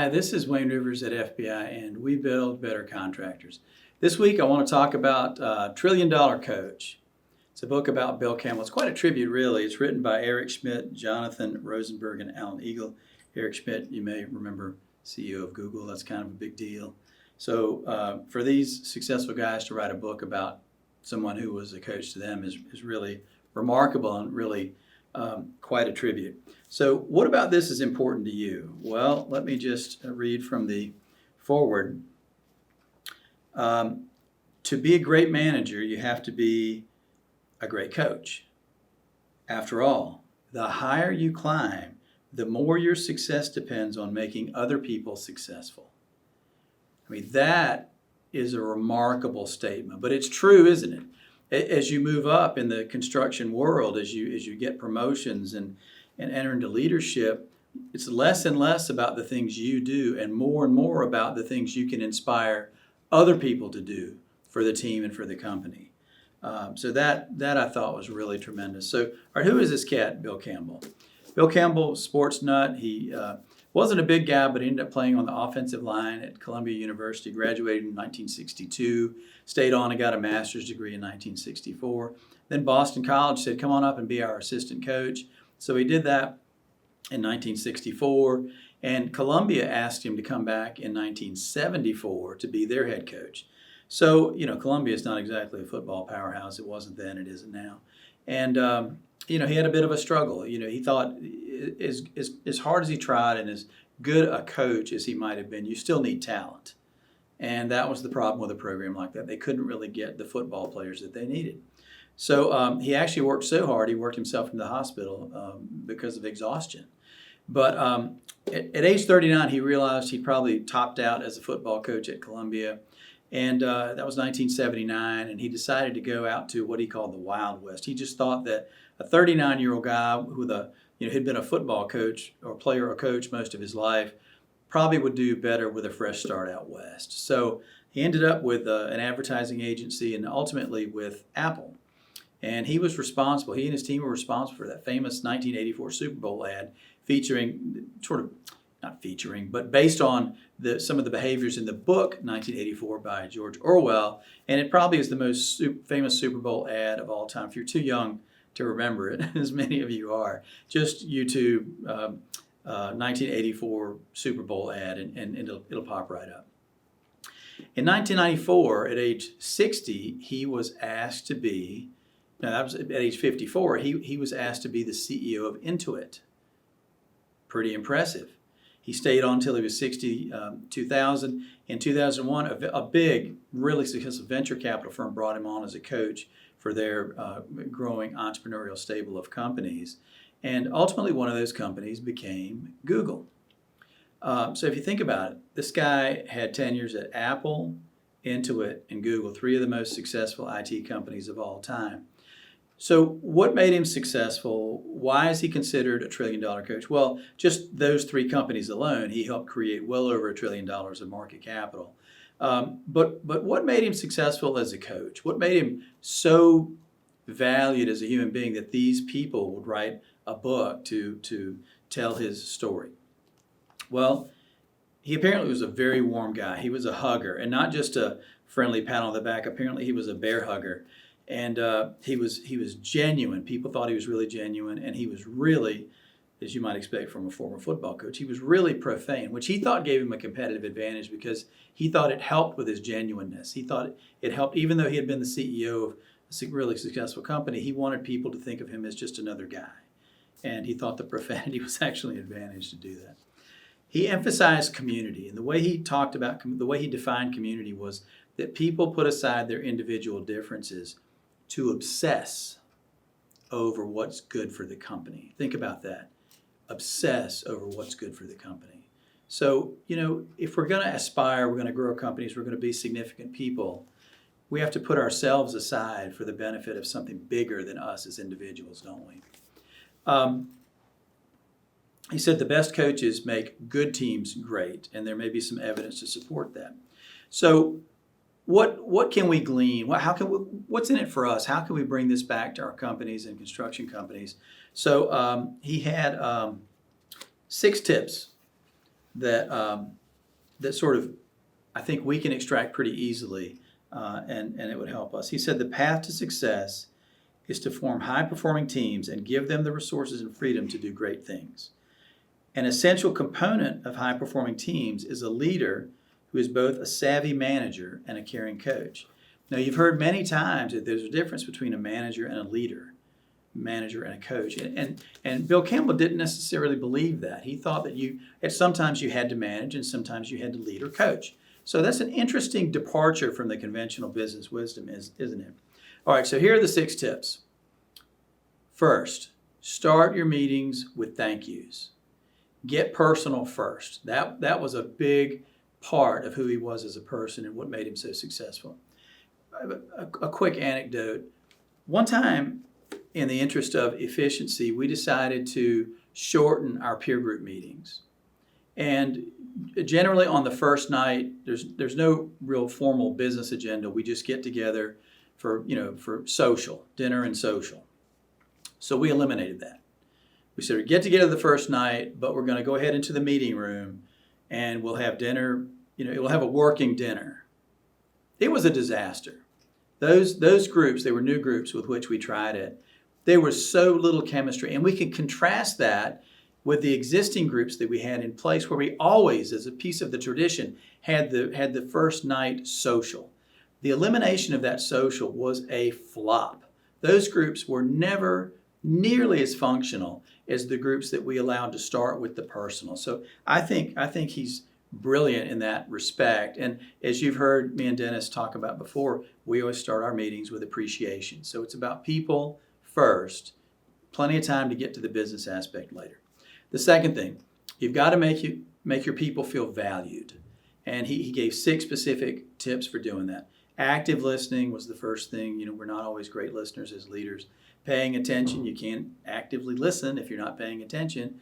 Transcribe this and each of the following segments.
Hi, this is Wayne Rivers at FBI, and we build better contractors. This week I want to talk about Trillion Dollar Coach. It's a book about Bill Campbell. It's quite a tribute, really. It's written by Eric Schmidt, Jonathan Rosenberg, and Alan Eagle. Eric Schmidt, you may remember, CEO of Google. That's kind of a big deal. So for these successful guys to write a book about someone who was a coach to them is really remarkable and really quite a tribute. So what about this is important to you? Well, let me just read from the foreword. To be a great manager, you have to be a great coach. After all, the higher you climb, the more your success depends on making other people successful. I mean, that is a remarkable statement, but it's true, isn't it? As you move up in the construction world, as you get promotions and enter into leadership, it's less and less about the things you do and more about the things you can inspire other people to do for the team and for the company. So that I thought was really tremendous. So, all right, who is this cat, Bill Campbell? Bill Campbell, sports nut. He wasn't a big guy, but he ended up playing on the offensive line at Columbia University, graduated in 1962, stayed on and got a master's degree in 1964. Then Boston College said, come on up and be our assistant coach. So he did that in 1964, and Columbia asked him to come back in 1974 to be their head coach. So, Columbia is not exactly a football powerhouse. It wasn't then, it isn't now. And, he had a bit of a struggle. He thought as hard as he tried and as good a coach as he might have been, you still need talent. And that was the problem with a program like that. They couldn't really get the football players that they needed. So he actually worked so hard, he worked himself into the hospital because of exhaustion. But at age 39, he realized he probably topped out as a football coach at Columbia. And that was 1979, and he decided to go out to what he called the Wild West. He just thought that a 39-year-old guy with had been a football coach or player or coach most of his life probably would do better with a fresh start out west. So he ended up with an advertising agency and ultimately with Apple. And he was responsible, he and his team were responsible for that famous 1984 Super Bowl ad but based on some of the behaviors in the book 1984 by George Orwell. And it probably is the most famous Super Bowl ad of all time. If you're too young to remember it, as many of you are, just YouTube 1984 Super Bowl ad and it'll pop right up. In 1994, at age 60, he was asked to be, that was at age 54, he was asked to be the CEO of Intuit. Pretty impressive. He stayed on until he was 60, 2000. In 2001, a big, really successful venture capital firm brought him on as a coach for their growing entrepreneurial stable of companies. And ultimately, one of those companies became Google. So if you think about it, this guy had tenures at Apple, Intuit, and Google, three of the most successful IT companies of all time. So what made him successful? Why is he considered a trillion-dollar coach? Well, just those three companies alone, he helped create well over $1 trillion of market capital. But what made him successful as a coach? What made him so valued as a human being that these people would write a book to tell his story? Well, he apparently was a very warm guy. He was a hugger, and not just a friendly pat on the back. Apparently he was a bear hugger. And he was genuine. People thought he was really genuine, and he was really, as you might expect from a former football coach, he was really profane, which he thought gave him a competitive advantage because he thought it helped with his genuineness. He thought it helped, even though he had been the CEO of a really successful company, he wanted people to think of him as just another guy. And he thought the profanity was actually an advantage to do that. He emphasized community, and the way he defined community was that people put aside their individual differences to obsess over what's good for the company. Think about that. Obsess over what's good for the company. So, if we're going to aspire, we're going to grow companies, we're going to be significant people, we have to put ourselves aside for the benefit of something bigger than us as individuals, don't we? He said the best coaches make good teams great, and there may be some evidence to support that. So, what can we glean? What's in it for us? How can we bring this back to our companies and construction companies? So he had 6 tips that sort of I think we can extract pretty easily, and it would help us. He said the path to success is to form high-performing teams and give them the resources and freedom to do great things. An essential component of high-performing teams is a leader who is both a savvy manager and a caring coach. Now, you've heard many times that there's a difference between a manager and a leader, manager and a coach. And Bill Campbell didn't necessarily believe that. He thought that sometimes you had to manage and sometimes you had to lead or coach. So that's an interesting departure from the conventional business wisdom, isn't it? All right, so here are the 6 tips. First, start your meetings with thank yous. Get personal first. That was a big part of who he was as a person and what made him so successful. A quick anecdote. One time, in the interest of efficiency, we decided to shorten our peer group meetings. And generally on the first night, there's no real formal business agenda. We just get together for social, dinner and social. So we eliminated that. We said, get together the first night, but we're going to go ahead into the meeting room and we'll have dinner, we'll have a working dinner. It was a disaster. Those groups, they were new groups with which we tried it. There was so little chemistry. And we can contrast that with the existing groups that we had in place where we always, as a piece of the tradition, had the first night social. The elimination of that social was a flop. Those groups were never nearly as functional as the groups that we allowed to start with the personal. So I think he's brilliant in that respect. And as you've heard me and Dennis talk about before, we always start our meetings with appreciation. So it's about people first, plenty of time to get to the business aspect later. The second thing, you've got to make your people feel valued. And he gave 6 specific tips for doing that. Active listening was the first thing. We're not always great listeners as leaders. Paying attention, you can't actively listen if you're not paying attention.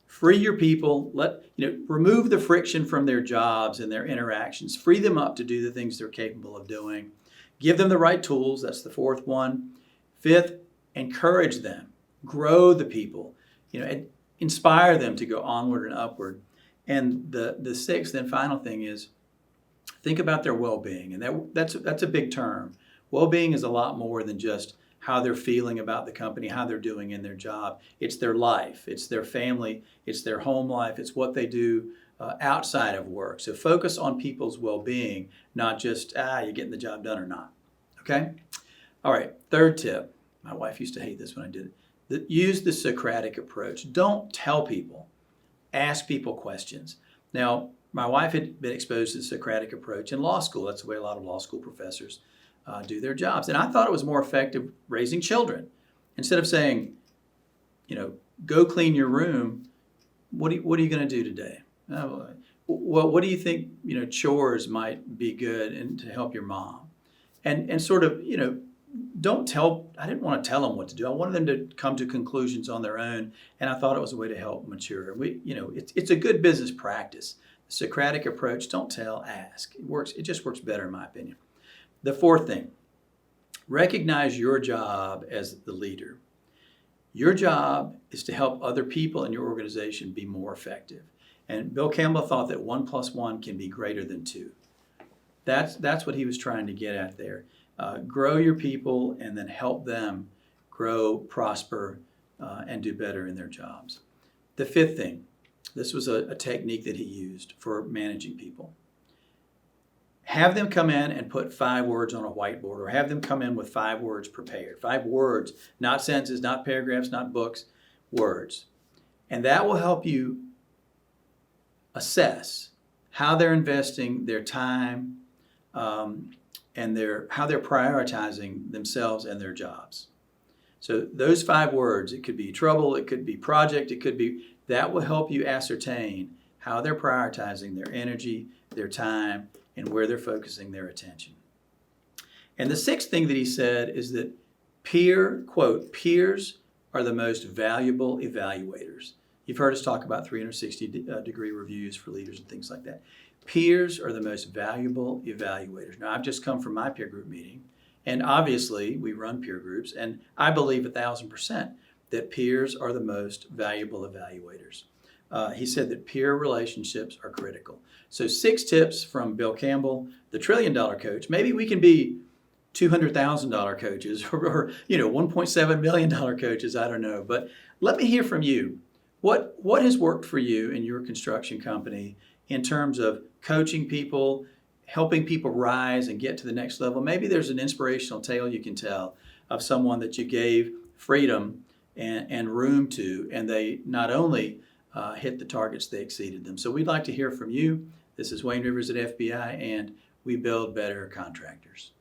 Free your people, remove the friction from their jobs and their interactions. Free them up to do the things they're capable of doing. Give them the right tools, that's the 4th one. 5th, encourage them. Grow the people, and inspire them to go onward and upward. And the 6th and final thing is think about their well-being. And that's a big term. Well-being is a lot more than just how they're feeling about the company, how they're doing in their job. It's their life, it's their family, it's their home life, it's what they do outside of work. So focus on people's well-being, not just, you're getting the job done or not. Okay? All right, 3rd tip. My wife used to hate this when I did it. Use the Socratic approach. Don't tell people. Ask people questions. Now, my wife had been exposed to the Socratic approach in law school. That's the way a lot of law school professors do their jobs. And I thought it was more effective raising children. Instead of saying, go clean your room, what are you going to do today? Well, what do you think, chores might be good and to help your mom? And sort of, I didn't want to tell them what to do. I wanted them to come to conclusions on their own. And I thought it was a way to help mature. It's a good business practice. The Socratic approach, don't tell, ask. It just works better in my opinion. The 4th thing, recognize your job as the leader. Your job is to help other people in your organization be more effective. And Bill Campbell thought that 1 + 1 can be greater than 2. That's what he was trying to get at there. Grow your people and then help them grow, prosper, and do better in their jobs. The 5th thing, this was a technique that he used for managing people. Have them come in and put 5 words on a whiteboard, or have them come in with 5 words prepared. 5 words, not sentences, not paragraphs, not books, words. And that will help you assess how they're investing their time and how they're prioritizing themselves and their jobs. So those 5 words, it could be trouble, it could be project, that will help you ascertain how they're prioritizing their energy, their time, and where they're focusing their attention. And the 6th thing that he said is that peers are the most valuable evaluators. You've heard us talk about 360-degree reviews for leaders and things like that. Peers are the most valuable evaluators. Now, I've just come from my peer group meeting, and obviously we run peer groups, and I believe 1,000% that peers are the most valuable evaluators. he said that peer relationships are critical. So 6 tips from Bill Campbell, the $1 trillion coach. Maybe we can be $200,000 coaches or $1.7 million coaches. I don't know. But let me hear from you. What has worked for you in your construction company in terms of coaching people, helping people rise and get to the next level? Maybe there's an inspirational tale you can tell of someone that you gave freedom and room to, and they not only hit the targets, they exceeded them. So we'd like to hear from you. This is Wayne Rivers at FBI, and we build better contractors.